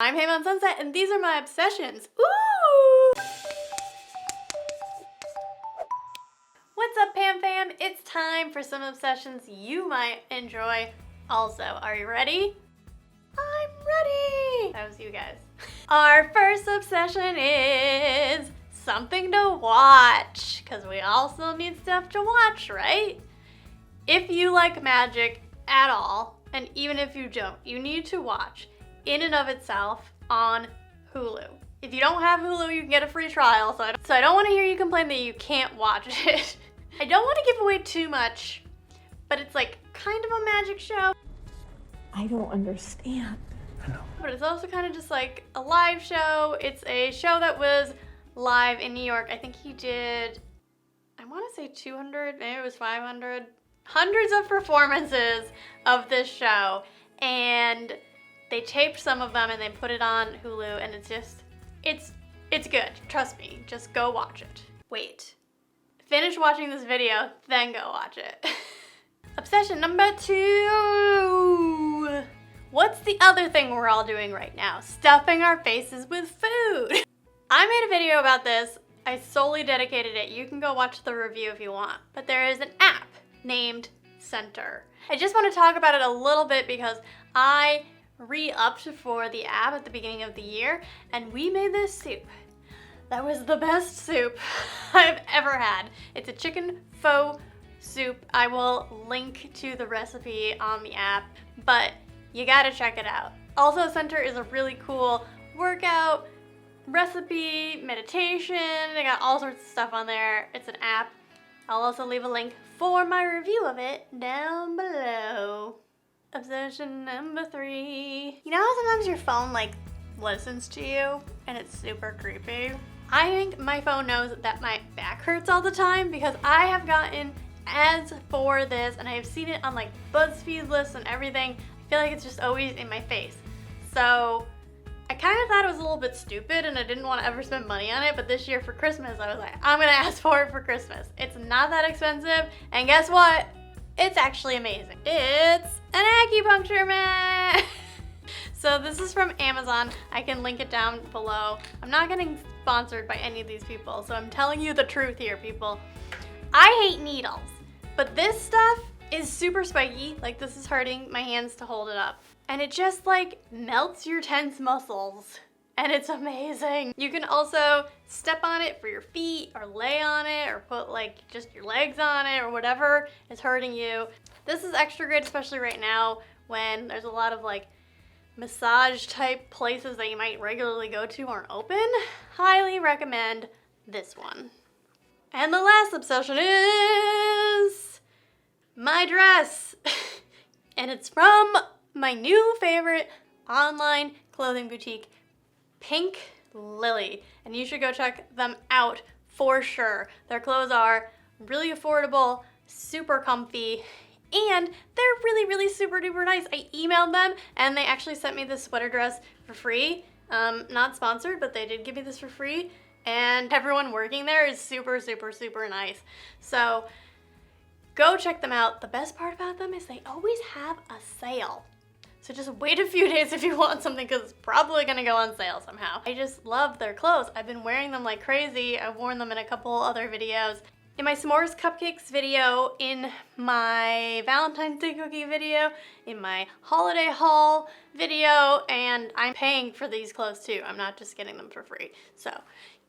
I'm PamOnSunset and these are my obsessions. Ooh! What's up, Pam Fam? It's time for some obsessions you might enjoy also. Are you ready? I'm ready! That was you guys. Our first obsession is something to watch, because we also need stuff to watch, right? If you like magic at all, and even if you don't, you need to watch In and of Itself on Hulu. If you don't have Hulu, you can get a free trial, so I don't want to hear you complain that you can't watch it. I don't want to give away too much, but it's like kind of a magic show. I don't understand. I know. But it's also kind of just like a live show. It's a show that was live in New York. I think he did, I want to say 200, maybe it was 500. Hundreds of performances of this show. And they taped some of them and they put it on Hulu, and it's just, it's good. Trust me, just go watch it. Wait, finish watching this video, then go watch it. Obsession number 2. What's the other thing we're all doing right now? Stuffing our faces with food. I made a video about this. I solely dedicated it. You can go watch the review if you want. But there is an app named Center. I just want to talk about it a little bit because I re-upped for the app at the beginning of the year, and we made this soup. That was the best soup I've ever had. It's a chicken pho soup. I will link to the recipe on the app, but you gotta check it out. Also, Center is a really cool workout, recipe, meditation. They got all sorts of stuff on there. It's an app. I'll also leave a link for my review of it down below. Obsession number 3. You know how sometimes your phone like listens to you and it's super creepy? I think my phone knows that my back hurts all the time because I have gotten ads for this and I have seen it on like BuzzFeed lists and everything. I feel like it's just always in my face. So I kind of thought it was a little bit stupid and I didn't want to ever spend money on it, but this year for Christmas I was like, I'm gonna ask for it for Christmas. It's not that expensive, and guess what? It's actually amazing. It's an acupuncture mat! So this is from Amazon. I can link it down below. I'm not getting sponsored by any of these people, so I'm telling you the truth here, people. I hate needles, but this stuff is super spiky. Like, this is hurting my hands to hold it up. And it just like melts your tense muscles, and it's amazing. You can also step on it for your feet or lay on it or put like just your legs on it or whatever is hurting you. This is extra great, especially right now when there's a lot of like massage type places that you might regularly go to aren't open. Highly recommend this one. And the last obsession is my dress. And it's from my new favorite online clothing boutique, Pink Lily, and you should go check them out for sure. Their clothes are really affordable, super comfy, and they're really super duper nice. I emailed them and they actually sent me this sweater dress for free. Not sponsored, but they did give me this for free, and everyone working there is super nice. So go check them out. The best part about them is they always have a sale. So just wait a few days if you want something, because it's probably gonna go on sale somehow. I just love their clothes. I've been wearing them like crazy. I've worn them in a couple other videos. In my s'mores cupcakes video, in my Valentine's Day cookie video, in my holiday haul video, and I'm paying for these clothes too. I'm not just getting them for free. So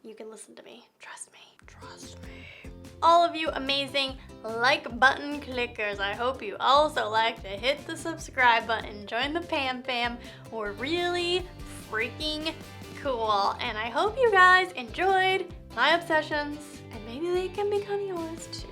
you can listen to me. Trust me. Trust me. All of you amazing like button clickers, I hope you also like to hit the subscribe button. Join the Pam Fam. We're really freaking cool. And I hope you guys enjoyed my obsessions, and maybe they can become yours too.